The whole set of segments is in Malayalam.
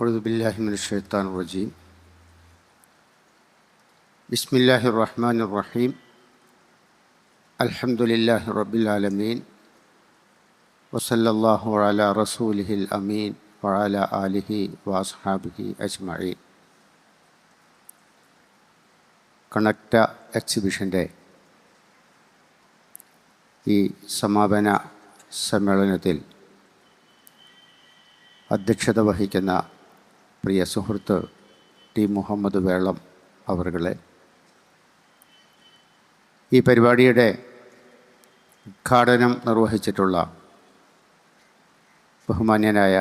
أعوذ بالله من الشيطان الرجيم. بسم الله الرحمن الرحيم. الحمد لله رب العالمين. وصلى الله على رسوله الأمين وعلى آله وأصحابه أجمعين. കണക്റ്റ എക്സിബിഷൻ്റെ ഈ സമാപന സമ്മേളനത്തിൽ അധ്യക്ഷത വഹിക്കുന്ന പ്രിയ സുഹൃത്ത് ടി മുഹമ്മദ് വേളം അവറുകളെ, ഈ പരിപാടിയുടെ ഉദ്ഘാടനം നിർവഹിച്ചിട്ടുള്ള ബഹുമാന്യനായ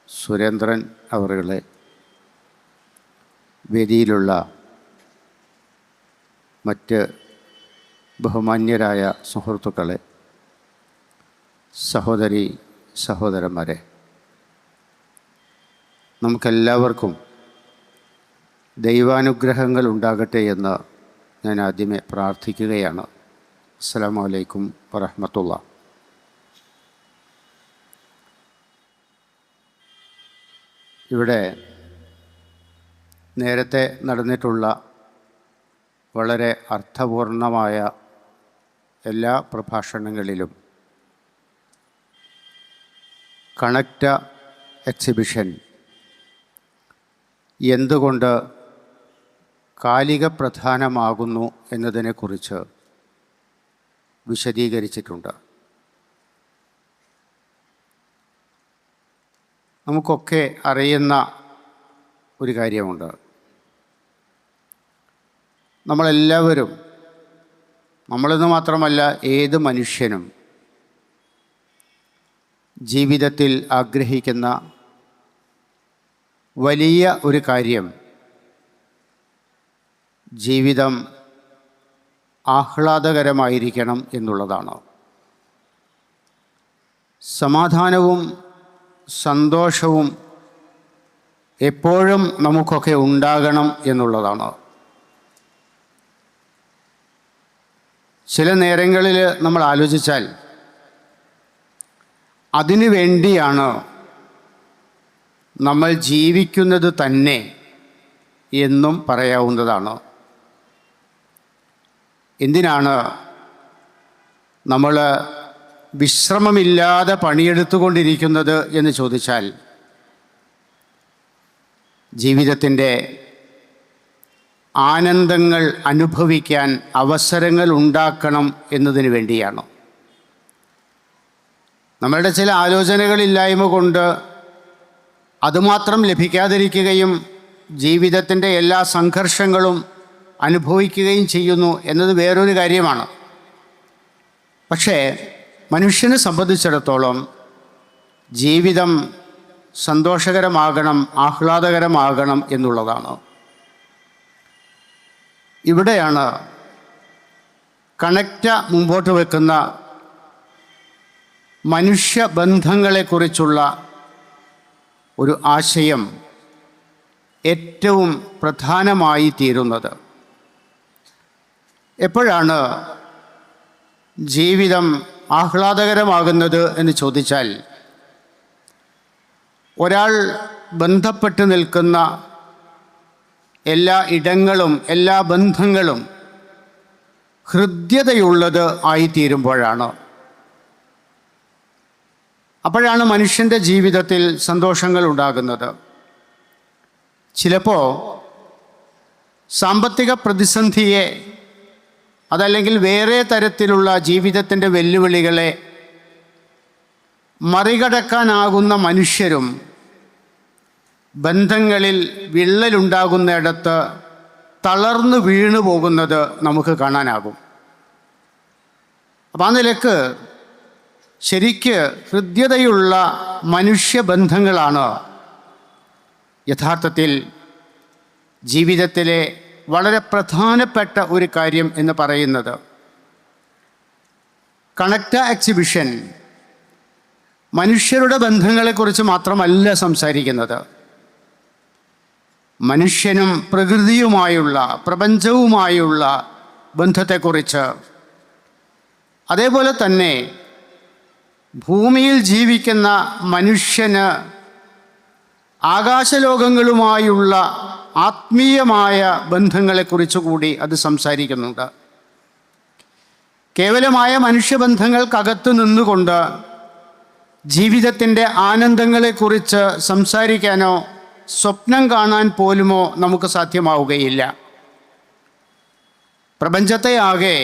സുരേന്ദ്രൻ അവറുകളെ, വേദിയിലുള്ള മറ്റ് ബഹുമാന്യരായ സുഹൃത്തുക്കളെ, സഹോദരി സഹോദരന്മാരെ, നമുക്കെല്ലാവർക്കും ദൈവാനുഗ്രഹങ്ങൾ ഉണ്ടാകട്ടെ എന്ന് ഞാൻ ആദ്യമേ പ്രാർത്ഥിക്കുകയാണ്. അസ്സലാമു അലൈക്കും വറഹ്മത്തുള്ളാഹി. ഇവിടെ നേരത്തെ നടന്നിട്ടുള്ള വളരെ അർത്ഥപൂർണമായ എല്ലാ പ്രഭാഷണങ്ങളിലും കണക്റ്റ എക്സിബിഷൻ എന്തുകൊണ്ട് കാലിക പ്രധാനമാകുന്നു എന്നതിനെക്കുറിച്ച് വിശദീകരിച്ചിട്ടുണ്ട്. നമുക്കൊക്കെ അറിയുന്ന ഒരു കാര്യമുണ്ട്. നമ്മളെല്ലാവരും, നമ്മളെന്ന് മാത്രമല്ല ഏത് മനുഷ്യനും ജീവിതത്തിൽ ആഗ്രഹിക്കുന്ന വലിയ ഒരു കാര്യം ജീവിതം ആഹ്ലാദകരമായിരിക്കണം എന്നുള്ളതാണ്. സമാധാനവും സന്തോഷവും എപ്പോഴും നമുക്കൊക്കെ ഉണ്ടാകണം എന്നുള്ളതാണ്. ചില നേരങ്ങളിൽ നമ്മൾ ആലോചിച്ചാൽ അതിനു വേണ്ടിയാണ് നമ്മൾ ജീവിക്കുന്നത് തന്നെ എന്നും പറയാവുന്നതാണ്. എന്തിനാണ് നമ്മൾ വിശ്രമമില്ലാതെ പണിയെടുത്തുകൊണ്ടിരിക്കുന്നത് എന്ന് ചോദിച്ചാൽ, ജീവിതത്തിൻ്റെ ആനന്ദങ്ങൾ അനുഭവിക്കാൻ അവസരങ്ങൾ ഉണ്ടാക്കണം എന്നതിന് വേണ്ടിയാണ്. നമ്മളുടെ ചില ആലോചനകളില്ലായ്മ കൊണ്ട് അതുമാത്രം ലഭിക്കാതിരിക്കുകയും ജീവിതത്തിൻ്റെ എല്ലാ സംഘർഷങ്ങളും അനുഭവിക്കുകയും ചെയ്യുന്നു എന്നത് വേറൊരു കാര്യമാണ്. പക്ഷേ മനുഷ്യനെ സംബന്ധിച്ചിടത്തോളം ജീവിതം സന്തോഷകരമാകണം, ആഹ്ലാദകരമാകണം എന്നുള്ളതാണ്. ഇവിടെയാണ് കണക്റ്റ മുമ്പോട്ട് വെക്കുന്ന മനുഷ്യബന്ധങ്ങളെക്കുറിച്ചുള്ള ഒരു ആശയം ഏറ്റവും പ്രധാനമായി തീരുന്നത്. എപ്പോഴാണ് ജീവിതം ആഹ്ലാദകരമാകുന്നത് എന്ന് ചോദിച്ചാൽ, ഒരാൾ ബന്ധപ്പെട്ട് നിൽക്കുന്ന എല്ലാ ഇടങ്ങളും എല്ലാ ബന്ധങ്ങളും ഹൃദ്യതയുള്ളത് ആയിത്തീരുമ്പോഴാണ്. അപ്പോഴാണ് മനുഷ്യൻ്റെ ജീവിതത്തിൽ സന്തോഷങ്ങൾ ഉണ്ടാകുന്നത്. ചിലപ്പോൾ സാമ്പത്തിക പ്രതിസന്ധിയെ, അതല്ലെങ്കിൽ വേറെ തരത്തിലുള്ള ജീവിതത്തിൻ്റെ വെല്ലുവിളികളെ മറികടക്കാനാകുന്ന മനുഷ്യരും ബന്ധങ്ങളിൽ വിള്ളലുണ്ടാകുന്നിടത്ത് തളർന്നു വീണു പോകുന്നത് നമുക്ക് കാണാനാകും. അപ്പം ആ നിലക്ക് ശരിക്ക് ഹൃദ്യതയുള്ള മനുഷ്യബന്ധങ്ങളാണ് യഥാർത്ഥത്തിൽ ജീവിതത്തിലെ വളരെ പ്രധാനപ്പെട്ട ഒരു കാര്യം എന്ന് പറയുന്നത്. കണക്റ്റ എക്സിബിഷൻ മനുഷ്യരുടെ ബന്ധങ്ങളെക്കുറിച്ച് മാത്രമല്ല സംസാരിക്കുന്നത്. മനുഷ്യനും പ്രകൃതിയുമായുള്ള, പ്രപഞ്ചവുമായുള്ള ബന്ധത്തെക്കുറിച്ച്, അതേപോലെ തന്നെ ഭൂമിയിൽ ജീവിക്കുന്ന മനുഷ്യന് ആകാശലോകങ്ങളുമായുള്ള ആത്മീയമായ ബന്ധങ്ങളെക്കുറിച്ച് കൂടി അത് സംസാരിക്കുന്നുണ്ട്. കേവലമായ മനുഷ്യബന്ധങ്ങൾക്കകത്ത് നിന്നുകൊണ്ട് ജീവിതത്തിൻ്റെ ആനന്ദങ്ങളെക്കുറിച്ച് സംസാരിക്കാനോ സ്വപ്നം കാണാൻ പോലുമോ നമുക്ക് സാധ്യമാവുകയില്ല. പ്രപഞ്ചത്തെ ആകെ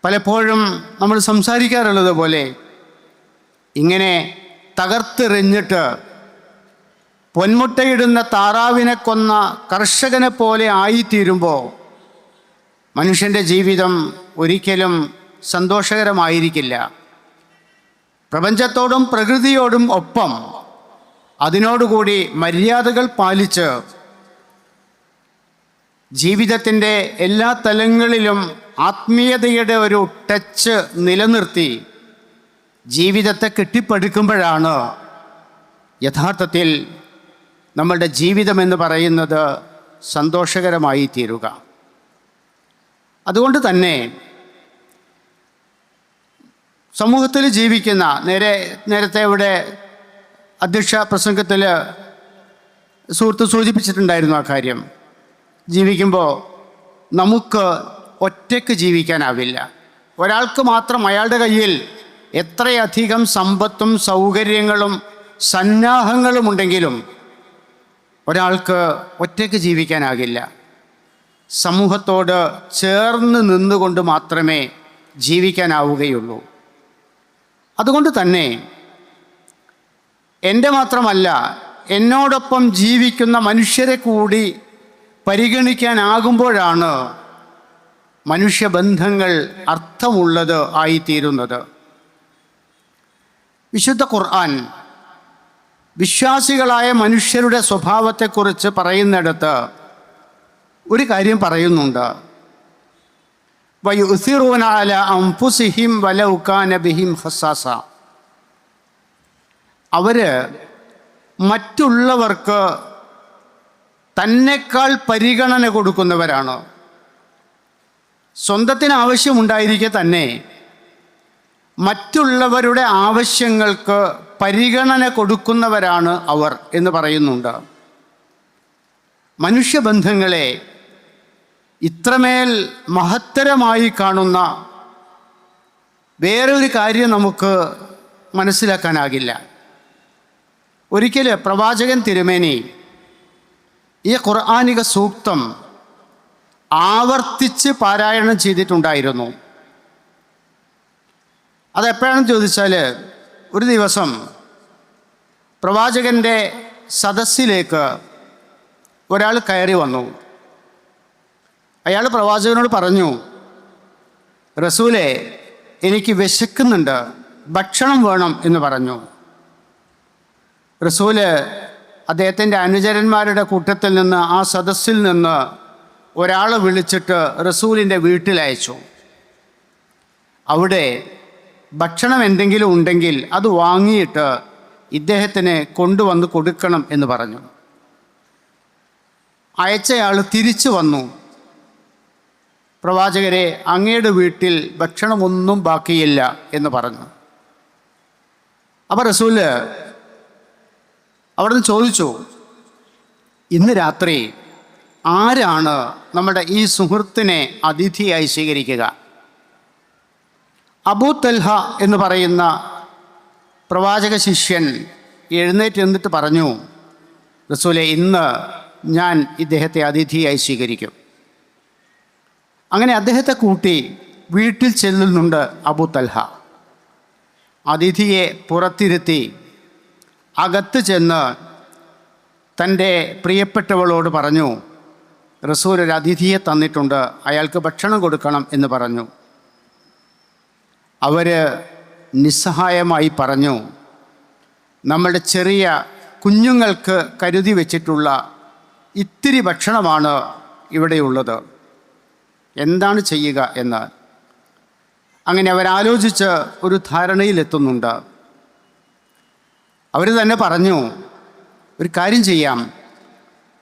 പലപ്പോഴും നമ്മൾ സംസാരിക്കാറുള്ളത് പോലെ ഇങ്ങനെ തകർത്തെറിഞ്ഞിട്ട് പൊന്മുട്ടയിടുന്ന താറാവിനെ കൊന്ന കർഷകനെ പോലെ ആയിത്തീരുമ്പോൾ മനുഷ്യൻ്റെ ജീവിതം ഒരിക്കലും സന്തോഷകരമായിരിക്കില്ല. പ്രപഞ്ചത്തോടും പ്രകൃതിയോടും ഒപ്പം അതിനോടുകൂടി മര്യാദകൾ പാലിച്ച് ജീവിതത്തിൻ്റെ എല്ലാ തലങ്ങളിലും ആത്മീയതയുടെ ഒരു ടച്ച് നിലനിർത്തി ജീവിതത്തെ കെട്ടിപ്പടുക്കുമ്പോഴാണ് യഥാർത്ഥത്തിൽ നമ്മളുടെ ജീവിതമെന്ന് പറയുന്നത് സന്തോഷകരമായി തീരുക. അതുകൊണ്ട് തന്നെ സമൂഹത്തിൽ ജീവിക്കുന്ന നേരത്തെ ഇവിടെ അധ്യക്ഷ പ്രസംഗത്തിൽ സുഹൃത്ത് സൂചിപ്പിച്ചിട്ടുണ്ടായിരുന്നു ആ കാര്യം. ജീവിക്കുമ്പോൾ നമുക്ക് ഒറ്റയ്ക്ക് ജീവിക്കാനാവില്ല. ഒരാൾക്ക് മാത്രം അയാളുടെ കയ്യിൽ എത്രയധികം സമ്പത്തും സൗകര്യങ്ങളും സന്നാഹങ്ങളുമുണ്ടെങ്കിലും ഒരാൾക്ക് ഒറ്റയ്ക്ക് ജീവിക്കാനാകില്ല. സമൂഹത്തോട് ചേർന്ന് നിന്നുകൊണ്ട് മാത്രമേ ജീവിക്കാനാവുകയുള്ളൂ. അതുകൊണ്ട് തന്നെ എൻ്റെ മാത്രമല്ല, എന്നോടൊപ്പം ജീവിക്കുന്ന മനുഷ്യരെ കൂടി പരിഗണിക്കാനാകുമ്പോഴാണ് മനുഷ്യബന്ധങ്ങൾ അർത്ഥമുള്ളത് ആയിത്തീരുന്നത്. വിശുദ്ധ ഖുർആൻ വിശ്വാസികളായ മനുഷ്യരുടെ സ്വഭാവത്തെക്കുറിച്ച് പറയുന്നിടത്ത് ഒരു കാര്യം പറയുന്നുണ്ട്. വയുസിറൂന അലാ അൻഫുസിഹിം വലൗ കാന ബിഹിം ഖസാസ. അവർ മറ്റുള്ളവർക്ക് തന്നെക്കാൾ പരിഗണന കൊടുക്കുന്നവരാണ്. സ്വന്തത്തിന് ആവശ്യമുണ്ടായിരിക്കെ തന്നെ മറ്റുള്ളവരുടെ ആവശ്യങ്ങൾക്ക് പരിഗണന കൊടുക്കുന്നവരാണ് അവർ എന്ന് പറയുന്നുണ്ട്. മനുഷ്യബന്ധങ്ങളെ ഇത്രമേൽ മഹത്തരമായി കാണുന്ന വേറൊരു കാര്യം നമുക്ക് മനസ്സിലാക്കാനാകില്ല. ഒരിക്കൽ പ്രവാചകൻ തിരുമേനി ഈ ഖുർആനിക സൂക്തം ആവർത്തിച്ച് പാരായണം ചെയ്തിട്ടുണ്ടായിരുന്നു. അതെപ്പോഴാണെന്ന് ചോദിച്ചാൽ, ഒരു ദിവസം പ്രവാചകൻ്റെ സദസ്സിലേക്ക് ഒരാൾ കയറി വന്നു. അയാൾ പ്രവാചകനോട് പറഞ്ഞു, റസൂലേ, എനിക്ക് വിശക്കുന്നുണ്ട്, ഭക്ഷണം വേണം എന്ന് പറഞ്ഞു. റസൂല് അദ്ദേഹത്തിൻ്റെ അനുചരന്മാരുടെ കൂട്ടത്തിൽ നിന്ന്, ആ സദസ്സിൽ നിന്ന് ഒരാളെ വിളിച്ചിട്ട് റസൂലിൻ്റെ വീട്ടിലയച്ചു. അവിടെ ഭക്ഷണം എന്തെങ്കിലും ഉണ്ടെങ്കിൽ അത് വാങ്ങിയിട്ട് ഇദ്ദേഹത്തിന് കൊണ്ടുവന്ന് കൊടുക്കണം എന്ന് പറഞ്ഞു. അയച്ചയാൾ തിരിച്ചു വന്നു. പ്രവാചകരെ, അങ്ങയുടെ വീട്ടിൽ ഭക്ഷണമൊന്നും ബാക്കിയില്ല എന്ന് പറഞ്ഞു. അപ്പോൾ റസൂല് അവിടുന്ന് ചോദിച്ചു, ഇന്ന് രാത്രി ആരാണ് നമ്മുടെ ഈ സുഹൃത്തിനെ അതിഥിയായി സ്വീകരിക്കുക? അബൂ തൽഹ എന്ന് പറയുന്ന പ്രവാചക ശിഷ്യൻ എഴുന്നേറ്റ് നിന്നിട്ട് പറഞ്ഞു, റസൂലെ, ഇന്ന് ഞാൻ ഇദ്ദേഹത്തെ അതിഥിയായി സ്വീകരിക്കും. അങ്ങനെ അദ്ദേഹത്തെ കൂട്ടി വീട്ടിൽ ചെല്ലുന്നുണ്ട് അബൂ തൽഹ. അതിഥിയെ പുറത്തിരുത്തി അകത്ത് ചെന്ന് തൻ്റെ പ്രിയപ്പെട്ടവളോട് പറഞ്ഞു, റസൂൽ ഒരു അതിഥിയെ തന്നിട്ടുണ്ട്, അയാൾക്ക് ഭക്ഷണം കൊടുക്കണം എന്ന് പറഞ്ഞു. അവർ നിസ്സഹായമായി പറഞ്ഞു, നമ്മളുടെ ചെറിയ കുഞ്ഞുങ്ങൾക്ക് കരുതി വച്ചിട്ടുള്ള ഇത്തിരി ഭക്ഷണമാണ് ഇവിടെയുള്ളത്, എന്താണ് ചെയ്യുക എന്ന്. അങ്ങനെ അവരാലോചിച്ച് ഒരു ധാരണയിലെത്തുന്നുണ്ട്. അവർ തന്നെ പറഞ്ഞു, ഒരു കാര്യം ചെയ്യാം,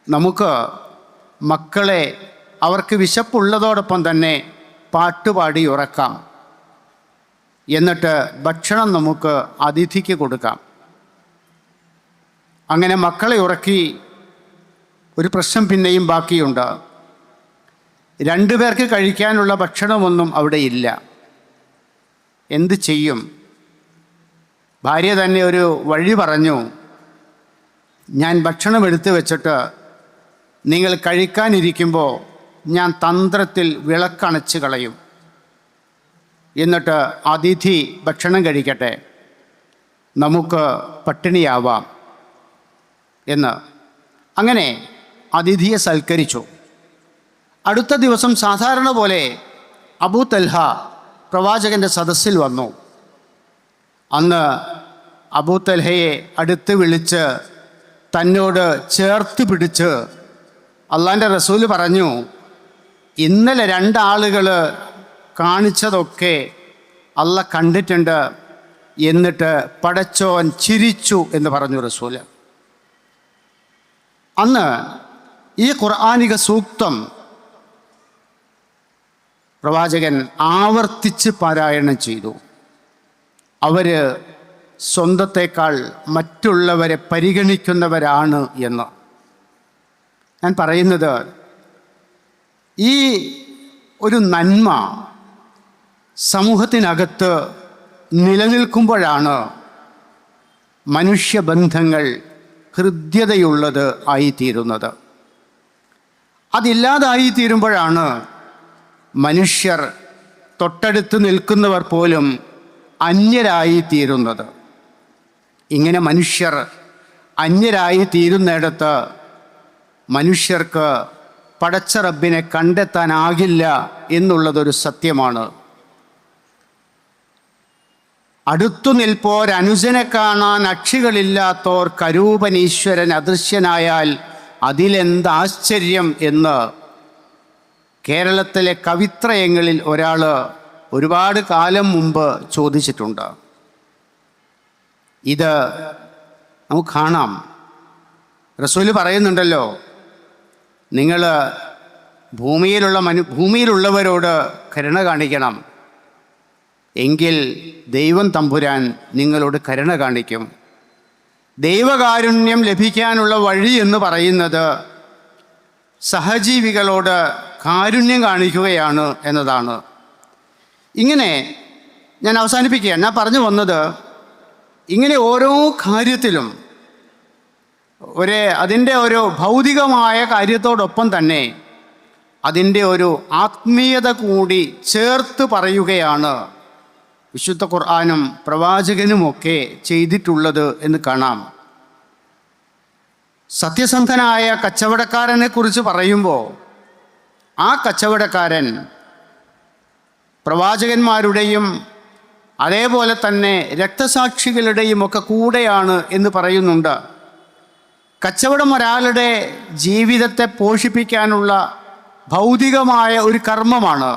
നമുക്ക് മക്കളെ അവർക്ക് വിശപ്പുള്ളതോടൊപ്പം തന്നെ പാട്ടുപാടി ഉറക്കാം, എന്നിട്ട് ഭക്ഷണം നമുക്ക് അതിഥിക്ക് കൊടുക്കാം. അങ്ങനെ മക്കളെ ഉറക്കി. ഒരു പ്രശ്നം പിന്നെയും ബാക്കിയുണ്ട്. 2 പേർക്ക് കഴിക്കാനുള്ള ഭക്ഷണമൊന്നും അവിടെ ഇല്ല. എന്ത് ചെയ്യും? ഭാര്യ തന്നെ ഒരു വഴി പറഞ്ഞു. ഞാൻ ഭക്ഷണം എടുത്തു വെച്ചിട്ട് നിങ്ങൾ കഴിക്കാനിരിക്കുമ്പോൾ ഞാൻ തന്ത്രത്തിൽ വിളക്കണച്ച് കളയും. എന്നിട്ട് അതിഥി ഭക്ഷണം കഴിക്കട്ടെ, നമുക്ക് പട്ടിണിയാവാം എന്ന്. അങ്ങനെ അതിഥിയെ സൽക്കരിച്ചു. അടുത്ത ദിവസം സാധാരണ പോലെ അബൂ തൽഹ പ്രവാചകൻ്റെ സദസ്സിൽ വന്നു. അന്ന് അബൂ തൽഹയെ അടുത്ത് വിളിച്ച് തന്നോട് ചേർത്ത് പിടിച്ച് അള്ളാൻ്റെ റസൂല് പറഞ്ഞു, ഇന്നലെ 2 ആളുകൾ കാണിച്ചതൊക്കെ അള്ള കണ്ടിട്ടുണ്ട്, എന്നിട്ട് പടച്ചോൻ ചിരിച്ചു എന്ന് പറഞ്ഞു റസൂല്. അന്ന് ഈ ഖുർആനിക സൂക്തം പ്രവാചകൻ ആവർത്തിച്ച് പാരായണം ചെയ്തു. അവർ സ്വന്തത്തേക്കാൾ മറ്റുള്ളവരെ പരിഗണിക്കുന്നവരാണ് എന്ന്. ഞാൻ പറയുന്നത്, ഈ ഒരു നന്മ സമൂഹത്തിനകത്ത് നിലനിൽക്കുമ്പോഴാണ് മനുഷ്യബന്ധങ്ങൾ ഹൃദ്യതയുള്ളത് ആയിത്തീരുന്നത്. അതില്ലാതായിത്തീരുമ്പോഴാണ് മനുഷ്യർ തൊട്ടടുത്ത് നിൽക്കുന്നവർ പോലും അന്യരായിത്തീരുന്നത്. ഇങ്ങനെ മനുഷ്യർ അന്യരായിത്തീരുന്നിടത്ത് മനുഷ്യർക്ക് പടച്ച റബ്ബിനെ കണ്ടെത്താനാകില്ല എന്നുള്ളതൊരു സത്യമാണ്. അടുത്തു നിൽപ്പോർ അനുജനെ കാണാൻ അക്ഷികളില്ലാത്തോർ കരൂപനീശ്വരൻ അദൃശ്യനായാൽ അതിലെന്താശ്ചര്യം എന്ന് കേരളത്തിലെ കവിത്രയങ്ങളിൽ ഒരാൾ ഒരുപാട് കാലം മുമ്പ് ചോദിച്ചിട്ടുണ്ട്. ഇത് നമുക്ക് കാണാം. റസൂല് പറയുന്നുണ്ടല്ലോ, നിങ്ങൾ ഭൂമിയിലുള്ളവരോട് കരുണ കാണിക്കണം, എങ്കിൽ ദൈവം തമ്പുരാൻ നിങ്ങളോട് കരുണ കാണിക്കും. ദൈവകാരുണ്യം ലഭിക്കാനുള്ള വഴി എന്ന് പറയുന്നത് സഹജീവികളോട് കാരുണ്യം കാണിക്കുകയാണ് എന്നതാണ്. ഇങ്ങനെ ഞാൻ അവസാനിപ്പിക്കുകയാണ്. ഞാൻ പറഞ്ഞു വന്നത്, ഇങ്ങനെ ഓരോ കാര്യത്തിലും അതിൻ്റെ ഒരു ഭൗതികമായ കാര്യത്തോടൊപ്പം തന്നെ അതിൻ്റെ ഒരു ആത്മീയത കൂടി ചേർത്ത് പറയുകയാണ് വിശുദ്ധ ഖുർആനും പ്രവാചകനുമൊക്കെ ചെയ്തിട്ടുള്ളത് എന്ന് കാണാം. സത്യസന്ധനായ കച്ചവടക്കാരനെ കുറിച്ച് പറയുമ്പോൾ ആ കച്ചവടക്കാരൻ പ്രവാചകന്മാരുടെയും അതേപോലെ തന്നെ രക്തസാക്ഷികളുടെയും ഒക്കെ കൂടെയാണ് എന്ന് പറയുന്നുണ്ട്. കച്ചവടം ഒരാളുടെ ജീവിതത്തെ പോഷിപ്പിക്കാനുള്ള ഭൗതികമായ ഒരു കർമ്മമാണ്.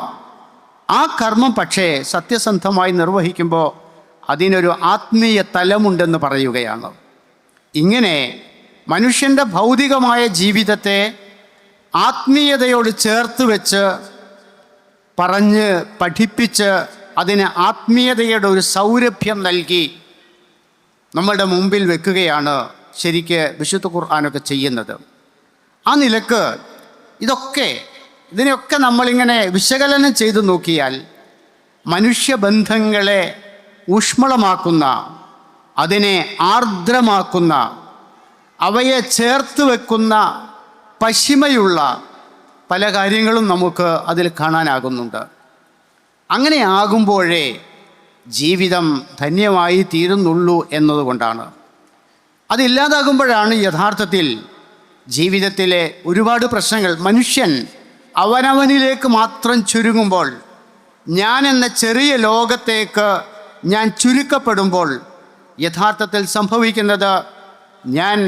ആ കർമ്മം പക്ഷേ സത്യസന്ധമായി നിർവഹിക്കുമ്പോൾ അതിനൊരു ആത്മീയ തലമുണ്ടെന്ന് പറയുകയാണ്. ഇങ്ങനെ മനുഷ്യൻ്റെ ഭൗതികമായ ജീവിതത്തെ ആത്മീയതയോട് ചേർത്ത് വെച്ച് പറഞ്ഞ് പഠിപ്പിച്ച് അതിന് ആത്മീയതയുടെ ഒരു സൗരഭ്യം നൽകി നമ്മളുടെ മുമ്പിൽ വെക്കുകയാണ് ശരിക്ക് വിശുദ്ധ ഖുർആനൊക്കെ ചെയ്യുന്നത്. ആ നിലക്ക് ഇതിനെയൊക്കെ നമ്മളിങ്ങനെ വിശകലനം ചെയ്തു നോക്കിയാൽ മനുഷ്യബന്ധങ്ങളെ ഊഷ്മളമാക്കുന്ന, അതിനെ ആർദ്രമാക്കുന്ന, അവയെ ചേർത്ത് വെക്കുന്ന പശിമയുള്ള പല കാര്യങ്ങളും നമുക്ക് അതിൽ കാണാനാകുന്നുണ്ട്. അങ്ങനെ ആകുമ്പോഴേ ജീവിതം ധന്യമായി തീരുന്നുള്ളൂ എന്നതുകൊണ്ടാണ്. അതില്ലാതാകുമ്പോഴാണ് യഥാർത്ഥത്തിൽ ജീവിതത്തിലെ ഒരുപാട് പ്രശ്നങ്ങൾ, മനുഷ്യൻ അവനവനിലേക്ക് മാത്രം ചുരുങ്ങുമ്പോൾ, ഞാൻ എന്ന ചെറിയ ലോകത്തേക്ക് ഞാൻ ചുരുക്കപ്പെടുമ്പോൾ യഥാർത്ഥത്തിൽ സംഭവിക്കുന്നത് ഞാൻ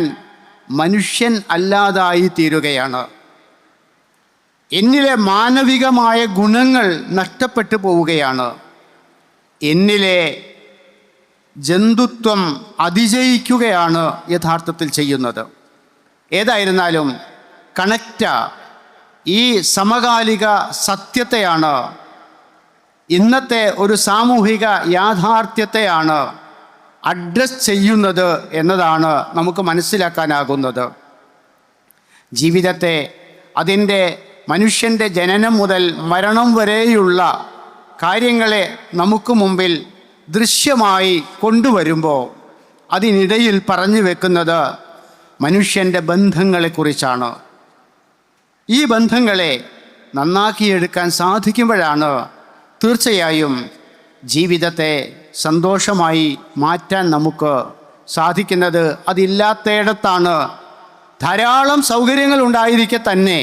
മനുഷ്യൻ അല്ലാതായി തീരുകയാണ്. എന്നിലെ മാനവികമായ ഗുണങ്ങൾ നഷ്ടപ്പെട്ടു പോവുകയാണ്. എന്നിലെ ജന്തുത്വം അതിജയിക്കുകയാണ് യഥാർത്ഥത്തിൽ ചെയ്യുന്നത്. ഏതായിരുന്നാലും ഈ സമകാലിക സത്യത്തെയാണ്, ഇന്നത്തെ ഒരു സാമൂഹിക യാഥാർത്ഥ്യത്തെയാണ് അഡ്രസ് ചെയ്യുന്നത് എന്നതാണ് നമുക്ക് മനസ്സിലാക്കാനാകുന്നത്. ജീവിതത്തെ അതിൻ്റെ മനുഷ്യൻ്റെ ജനനം മുതൽ മരണം വരെയുള്ള കാര്യങ്ങളെ നമുക്ക് മുമ്പിൽ ദൃശ്യമായി കൊണ്ടുവരുമ്പോൾ അതിനിടയിൽ പറഞ്ഞു വെക്കുന്നത് മനുഷ്യൻ്റെ ബന്ധങ്ങളെക്കുറിച്ചാണ്. ഈ ബന്ധങ്ങളെ നന്നാക്കിയെടുക്കാൻ സാധിക്കുമ്പോഴാണ് തീർച്ചയായും ജീവിതത്തെ സന്തോഷമായി മാറ്റാൻ നമുക്ക് സാധിക്കുന്നത്. അതില്ലാത്തയിടത്താണ് ധാരാളം സൗകര്യങ്ങൾ ഉണ്ടായിരിക്കെ തന്നെ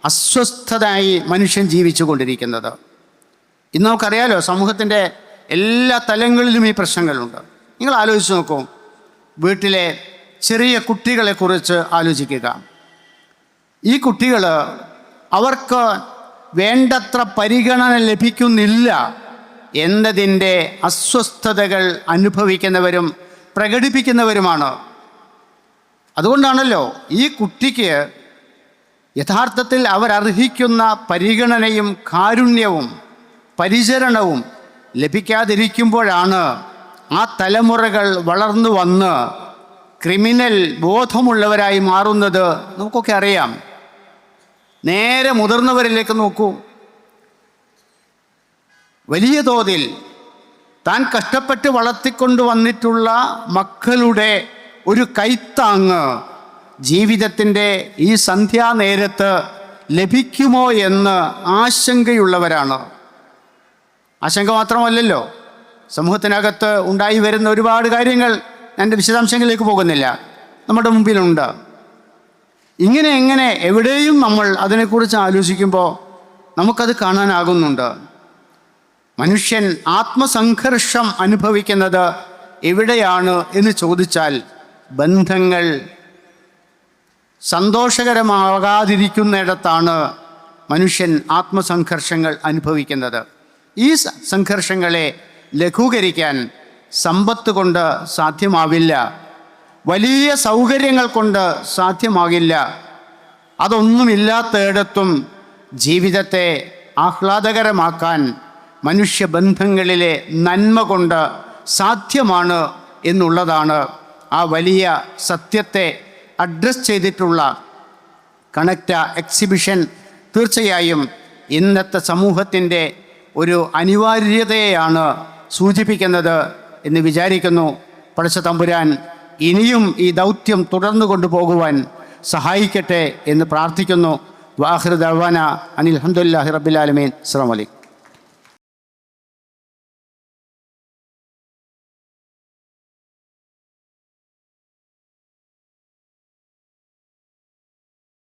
അസ്വസ്ഥതയായി മനുഷ്യൻ ജീവിച്ചു കൊണ്ടിരിക്കുന്നത്. ഇന്ന് നമുക്കറിയാലോ, സമൂഹത്തിൻ്റെ എല്ലാ തലങ്ങളിലും ഈ പ്രശ്നങ്ങളുണ്ട്. നിങ്ങൾ ആലോചിച്ച് നോക്കൂ, വീട്ടിലെ ചെറിയ കുട്ടികളെക്കുറിച്ച് ആലോചിക്കുക. ഈ കുട്ടികൾ അവർക്ക് വേണ്ടത്ര പരിഗണന ലഭിക്കുന്നില്ല എന്നതിൻ്റെ അസ്വസ്ഥതകൾ അനുഭവിക്കുന്നവരും പ്രകടിപ്പിക്കുന്നവരുമാണ്. അതുകൊണ്ടാണല്ലോ ഈ കുട്ടിക്ക് യഥാർത്ഥത്തിൽ അവരർഹിക്കുന്ന പരിഗണനയും കാരുണ്യവും പരിചരണവും ലഭിക്കാതിരിക്കുമ്പോഴാണ് ആ തലമുറകൾ വളർന്നു വന്ന് ക്രിമിനൽ ബോധമുള്ളവരായി മാറുന്നത്. നമുക്കൊക്കെ അറിയാം. നേരെ മുതിർന്നവരിലേക്ക് നോക്കൂ. വലിയ തോതിൽ താൻ കഷ്ടപ്പെട്ട് വളർത്തിക്കൊണ്ട് വന്നിട്ടുള്ള മക്കളുടെ ഒരു കൈത്താങ്ങ് ജീവിതത്തിൻ്റെ ഈ സന്ധ്യാനേരത്ത് ലഭിക്കുമോ എന്ന് ആശങ്കയുള്ളവരാണ്. ആശങ്ക മാത്രമല്ലല്ലോ, സമൂഹത്തിനകത്ത് ഉണ്ടായി വരുന്ന ഒരുപാട് കാര്യങ്ങൾ, എൻ്റെ വിശദാംശങ്ങളിലേക്ക് പോകുന്നില്ല, നമ്മുടെ മുമ്പിലുണ്ട്. ഇങ്ങനെ എവിടെയും നമ്മൾ അതിനെക്കുറിച്ച് ആലോചിക്കുമ്പോൾ നമുക്കത് കാണാനാകുന്നുണ്ട്. മനുഷ്യൻ ആത്മസംഘർഷം അനുഭവിക്കുന്നത് എവിടെയാണ് എന്ന് ചോദിച്ചാൽ ബന്ധങ്ങൾ സന്തോഷകരമാകാതിരിക്കുന്നിടത്താണ് മനുഷ്യൻ ആത്മസംഘർഷങ്ങൾ അനുഭവിക്കുന്നത്. ഈ സംഘർഷങ്ങളെ ലഘൂകരിക്കാൻ സമ്പത്ത് കൊണ്ട് സാധ്യമാവില്ല, വലിയ സൗകര്യങ്ങൾ കൊണ്ട് സാധ്യമാകില്ല. അതൊന്നുമില്ലാത്തയിടത്തും ജീവിതത്തെ ആഹ്ലാദകരമാക്കാൻ മനുഷ്യബന്ധങ്ങളിലെ നന്മ കൊണ്ട് സാധ്യമാണ് എന്നുള്ളതാണ് ആ വലിയ സത്യത്തെ അഡ്രസ് ചെയ്തിട്ടുള്ള കണക്റ്റ എക്സിബിഷൻ തീർച്ചയായും ഇന്നത്തെ സമൂഹത്തിൻ്റെ ഒരു അനിവാര്യതയെയാണ് സൂചിപ്പിക്കുന്നത് എന്ന് വിചാരിക്കുന്നു. പടച്ച തമ്പുരാൻ ഇനിയും ഈ ദൗത്യം തുടർന്നു കൊണ്ടുപോകുവാൻ സഹായിക്കട്ടെ എന്ന് പ്രാർത്ഥിക്കുന്നു. വാഹിർ ദഅ്വാന അനിൽ ഹംദുലില്ലാഹി റബ്ബിൽ ആലമീൻ. അസ്സലാമു അലൈക്കും.